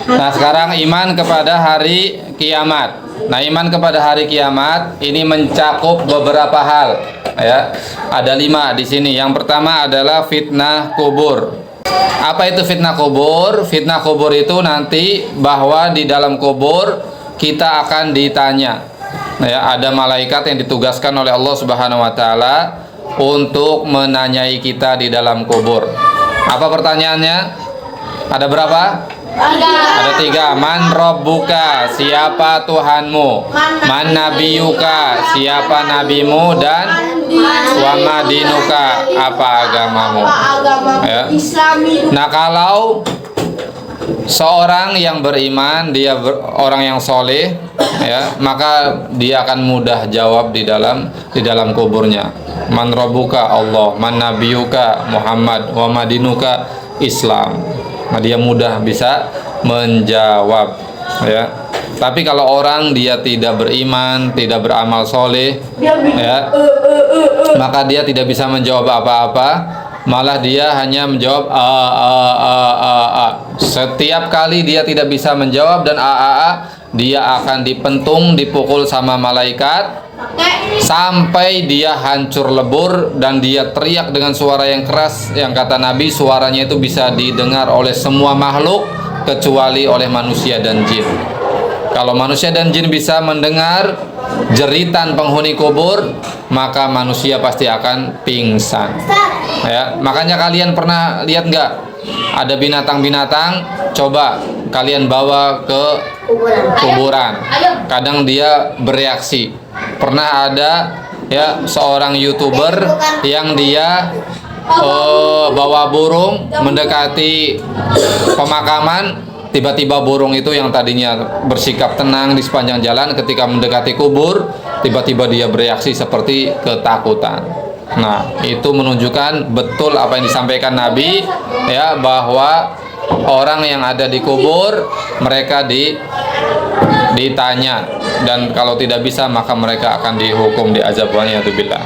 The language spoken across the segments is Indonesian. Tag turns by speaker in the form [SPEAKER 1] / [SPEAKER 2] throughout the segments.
[SPEAKER 1] Nah, sekarang iman kepada hari kiamat. Nah, iman kepada hari kiamat ini mencakup beberapa hal, ya. Ada 5 di sini. Yang pertama adalah fitnah kubur. Apa itu fitnah kubur? Fitnah kubur itu nanti bahwa di dalam kubur kita akan ditanya. Nah, ya, ada malaikat yang ditugaskan oleh Allah Subhanahu wa taala untuk menanyai kita di dalam kubur. Apa pertanyaannya? Ada berapa? Ada 3. Man rabbuka, siapa Tuhanmu? Man nabiyuka, siapa nabimu? Dan wa madinuka, apa agamamu? Ya. Nah, kalau seorang yang beriman, dia orang yang soleh, ya, maka dia akan mudah jawab di dalam kuburnya. Man rabbuka Allah, man nabiyuka Muhammad, wa madinuka Islam. Nah, dia mudah bisa menjawab, ya. Tapi kalau orang dia tidak beriman, tidak beramal soleh, ya, maka dia tidak bisa menjawab apa-apa. Malah dia hanya menjawab a. Setiap kali dia tidak bisa menjawab dan dia akan dipentung, dipukul sama malaikat sampai dia hancur lebur dan dia teriak dengan suara yang keras, yang kata Nabi suaranya itu bisa didengar oleh semua makhluk kecuali oleh manusia dan jin. Kalau manusia dan jin bisa mendengar jeritan penghuni kubur, maka manusia pasti akan pingsan, ya. Makanya kalian pernah lihat nggak ada binatang-binatang, coba kalian bawa ke kuburan, kadang dia bereaksi. Pernah ada, ya, seorang YouTuber yang dia bawa burung mendekati pemakaman. Tiba-tiba burung itu yang tadinya bersikap tenang di sepanjang jalan, ketika mendekati kubur tiba-tiba dia bereaksi seperti ketakutan. Nah, itu menunjukkan betul apa yang disampaikan Nabi, ya, bahwa orang yang ada di kubur mereka ditanya, dan kalau tidak bisa maka mereka akan dihukum, diazab, waliyadzubillah,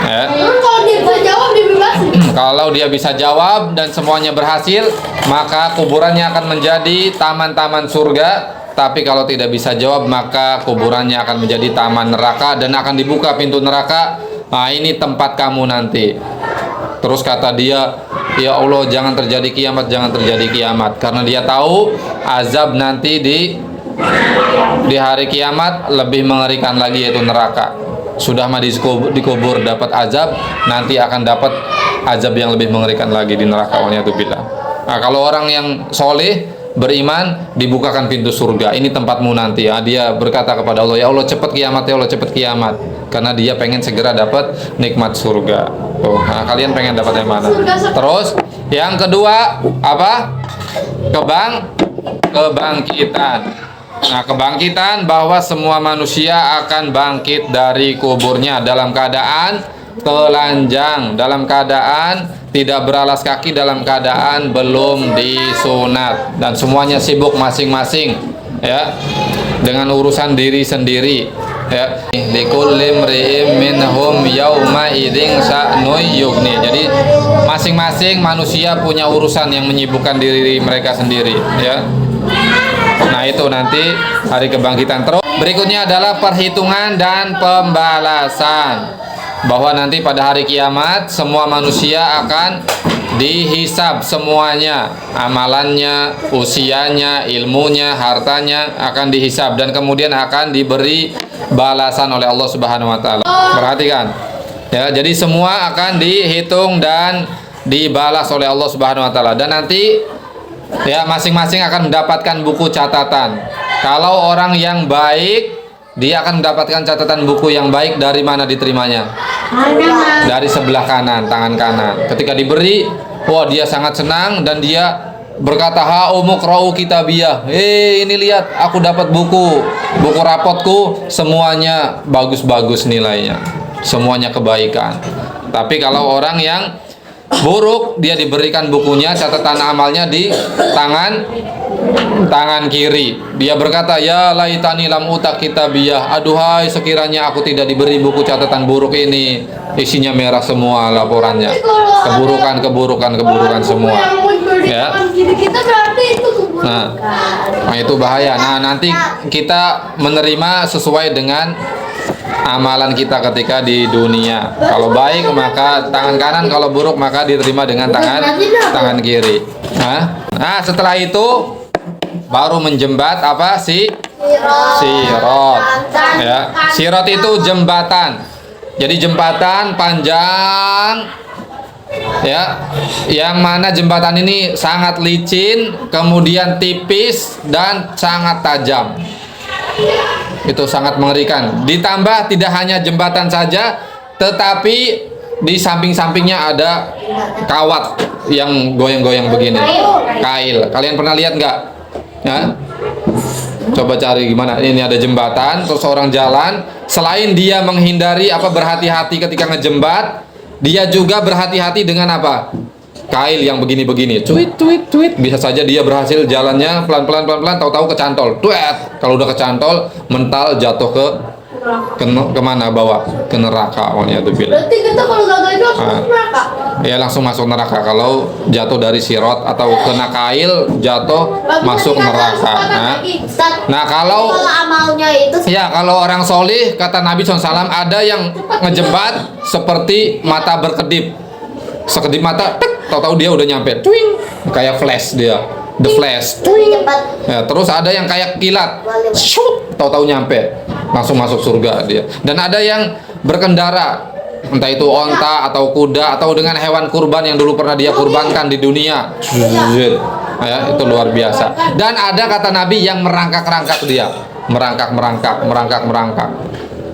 [SPEAKER 1] ya.
[SPEAKER 2] Kalau dia bisa jawab dibebasin.
[SPEAKER 1] Kalau dia bisa jawab dan semuanya berhasil, maka kuburannya akan menjadi taman-taman surga. Tapi kalau tidak bisa jawab, maka kuburannya akan menjadi taman neraka dan akan dibuka pintu neraka. Nah, ini tempat kamu nanti. Terus kata dia, ya Allah, jangan terjadi kiamat, jangan terjadi kiamat, karena dia tahu azab nanti di hari kiamat lebih mengerikan lagi, yaitu neraka. Sudah mah dikubur dapat azab, nanti akan dapat azab yang lebih mengerikan lagi di neraka, waliyadzubillah. Nah, kalau orang yang soleh beriman, dibukakan pintu surga, ini tempatmu nanti, ya. Dia berkata kepada Allah, ya Allah, cepat kiamat, ya Allah, cepat kiamat, karena dia pengen segera dapat nikmat surga. Tuh, nah, kalian pengen dapat yang mana? Terus yang kedua apa? Kebangkitan. Nah, kebangkitan bahwa semua manusia akan bangkit dari kuburnya dalam keadaan telanjang, dalam keadaan tidak beralas kaki, dalam keadaan belum disunat, dan semuanya sibuk masing-masing, ya, dengan urusan diri sendiri, ya. Likulli imri'in minhum yauma idzin sya'nun yughni. Jadi masing-masing manusia punya urusan yang menyibukkan diri mereka sendiri, ya. Nah, itu nanti hari kebangkitan. Terus berikutnya adalah perhitungan dan pembalasan, bahwa nanti pada hari kiamat semua manusia akan dihisab semuanya, amalannya, usianya, ilmunya, hartanya akan dihisab dan kemudian akan diberi balasan oleh Allah Subhanahu wa taala. Perhatikan, ya, jadi semua akan dihitung dan dibalas oleh Allah Subhanahu wa taala, dan nanti, ya, masing-masing akan mendapatkan buku catatan. Kalau orang yang baik, dia akan mendapatkan catatan buku yang baik. Dari mana diterimanya? Dari sebelah kanan, tangan kanan. Ketika diberi, wah, dia sangat senang dan dia berkata, ha umukra'u kitabiyah, ini lihat, aku dapat buku rapotku, semuanya bagus-bagus nilainya, semuanya kebaikan. Tapi kalau orang yang buruk, dia diberikan bukunya, catatan amalnya di tangan kiri. Dia berkata, ya laitani lam utak kitabiyah, aduhai sekiranya aku tidak diberi buku catatan buruk ini. Isinya merah semua laporannya, keburukan semua, ya.
[SPEAKER 2] Kita berarti itu
[SPEAKER 1] Nah, itu bahaya. Nah, nanti kita menerima sesuai dengan amalan kita ketika di dunia. Kalau baik maka tangan kanan, kalau buruk maka diterima dengan tangan kiri. Nah, setelah itu baru menjembat apa sih? Sirot. Ya, sirot itu jembatan. Jadi jembatan panjang, ya, yang mana jembatan ini sangat licin, kemudian tipis dan sangat tajam. Itu sangat mengerikan. Ditambah tidak hanya jembatan saja, tetapi di samping-sampingnya ada kawat yang goyang-goyang begini. Kail. Kalian pernah lihat nggak? Ya? Coba cari gimana. Ini ada jembatan, terus orang jalan. Selain dia menghindari berhati-hati ketika ngejembat, dia juga berhati-hati dengan apa? Kail yang begini-begini. Cuit. Bisa saja dia berhasil jalannya pelan-pelan, tahu-tahu kecantol. Tuet. Kalau udah kecantol, mental jatuh kemana bawah? Ke neraka.
[SPEAKER 2] Berarti kita kalau gagal itu langsung masuk neraka.
[SPEAKER 1] Ya langsung masuk neraka. Kalau jatuh dari sirot atau kena kail, jatuh masuk neraka. Nah, kalau
[SPEAKER 2] amalnya itu,
[SPEAKER 1] ya kalau orang solih, kata Nabi SAW, ada yang ngejembat seperti mata berkedip. Sekedip mata, tahu-tahu dia udah nyampe. Twing. Kayak flash dia. The Flash. Ya, terus ada yang kayak kilat. Shoot, tahu-tahu nyampe. Langsung masuk surga dia. Dan ada yang berkendara, entah itu onta atau kuda atau dengan hewan kurban yang dulu pernah dia kurbankan di dunia. Ya, itu luar biasa. Dan ada kata Nabi yang merangkak-rangkak dia. Merangkak.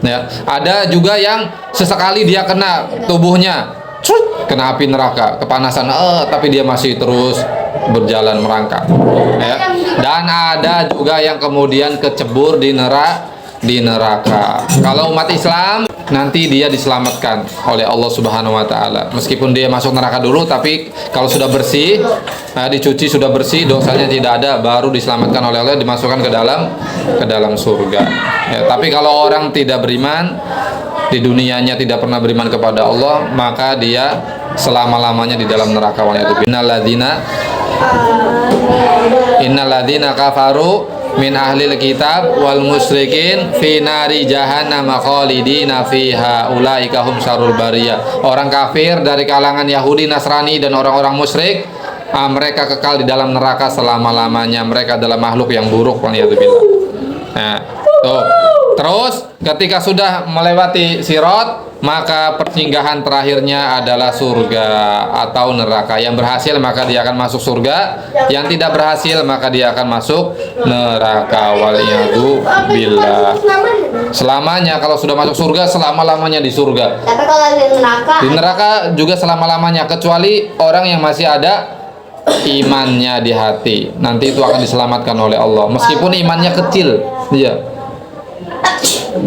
[SPEAKER 1] Ya, ada juga yang sesekali dia kena tubuhnya. Kena api neraka, kepanasan, tapi dia masih terus berjalan merangkak. Ya. Dan ada juga yang kemudian kecebur di neraka. Kalau umat Islam nanti dia diselamatkan oleh Allah Subhanahu wa taala. Meskipun dia masuk neraka dulu, tapi kalau sudah bersih, dicuci sudah bersih, dosanya tidak ada, baru diselamatkan oleh Allah, dimasukkan ke dalam surga. Ya, tapi kalau orang tidak beriman, di dunianya tidak pernah beriman kepada Allah, maka dia selama-lamanya di dalam neraka. Innalladzina kafaru min ahlil kitab wal musyrikin fi nari jahannam khalidina fiha ulaika hum syarrul bariyah. Orang kafir dari kalangan Yahudi, Nasrani dan orang-orang musyrik, mereka kekal di dalam neraka selama-lamanya. Mereka adalah makhluk yang buruk. Nah, tuh. Terus ketika sudah melewati sirot, maka persinggahan terakhirnya adalah surga atau neraka. Yang berhasil maka dia akan masuk surga, yang tidak berhasil maka dia akan masuk neraka. Waliyadu billah. Selamanya, kalau sudah masuk surga, selama-lamanya di surga.
[SPEAKER 2] Tapi kalau di
[SPEAKER 1] neraka juga selama-lamanya, kecuali orang yang masih ada imannya di hati. Nanti itu akan diselamatkan oleh Allah, meskipun imannya kecil. Iya.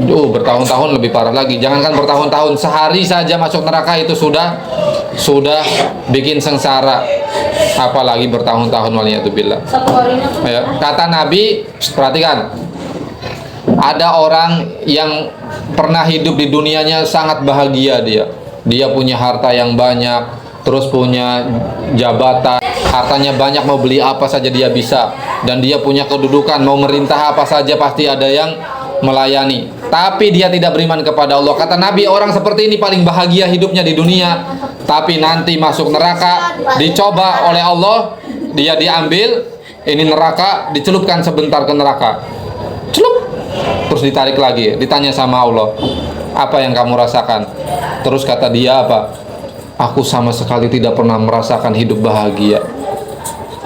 [SPEAKER 1] Bertahun-tahun lebih parah lagi. Jangankan bertahun-tahun, sehari saja masuk neraka itu sudah bikin sengsara, apalagi bertahun-tahun. Waliyatubillah. Ya, kata Nabi, perhatikan, ada orang yang pernah hidup di dunianya sangat bahagia. Dia punya harta yang banyak, terus punya jabatan, hartanya banyak, mau beli apa saja dia bisa, dan dia punya kedudukan, mau merintah apa saja pasti ada yang melayani. Tapi dia tidak beriman kepada Allah. Kata Nabi, orang seperti ini paling bahagia hidupnya di dunia, tapi nanti masuk neraka, dicoba oleh Allah, dia diambil, ini neraka, dicelupkan sebentar ke neraka, celup, terus ditarik lagi, ditanya sama Allah, apa yang kamu rasakan? Terus kata dia apa? Aku sama sekali tidak pernah merasakan hidup bahagia.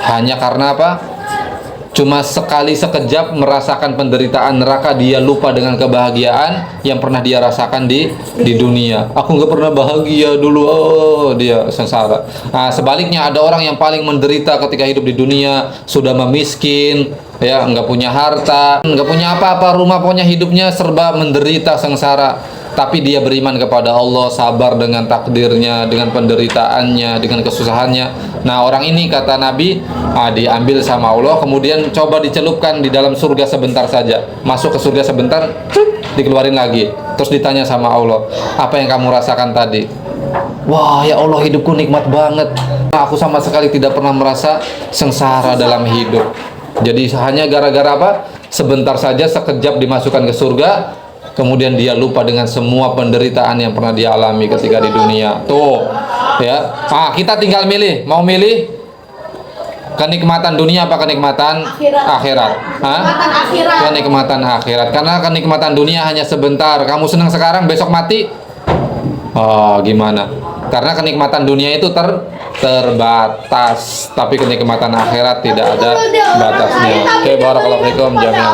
[SPEAKER 1] Hanya karena apa? Cuma sekali sekejap merasakan penderitaan neraka, dia lupa dengan kebahagiaan yang pernah dia rasakan di dunia. Aku nggak pernah bahagia dulu, dia sengsara. Nah, sebaliknya ada orang yang paling menderita ketika hidup di dunia, sudah memiskin, ya, nggak punya harta, nggak punya apa-apa, rumah, pokoknya hidupnya serba menderita, sengsara. Tapi dia beriman kepada Allah, sabar dengan takdirnya, dengan penderitaannya, dengan kesusahannya. Nah, orang ini kata Nabi, diambil sama Allah, kemudian coba dicelupkan di dalam surga sebentar saja. Masuk ke surga sebentar, dikeluarin lagi. Terus ditanya sama Allah, apa yang kamu rasakan tadi? Wah, ya Allah, hidupku nikmat banget. Aku sama sekali tidak pernah merasa sengsara dalam hidup. Jadi hanya gara-gara apa? Sebentar saja, sekejap dimasukkan ke surga, kemudian dia lupa dengan semua penderitaan yang pernah dia alami ketika di dunia. Tuh, ya. Kita tinggal milih, mau milih kenikmatan dunia apa kenikmatan akhirat?
[SPEAKER 2] Kenikmatan akhirat.
[SPEAKER 1] Kenikmatan akhirat. Karena kenikmatan dunia hanya sebentar. Kamu senang sekarang, besok mati. Gimana? Karena kenikmatan dunia itu terbatas, tapi kenikmatan akhirat tidak ada batasnya. Oke, barakallahu fikum jami'an.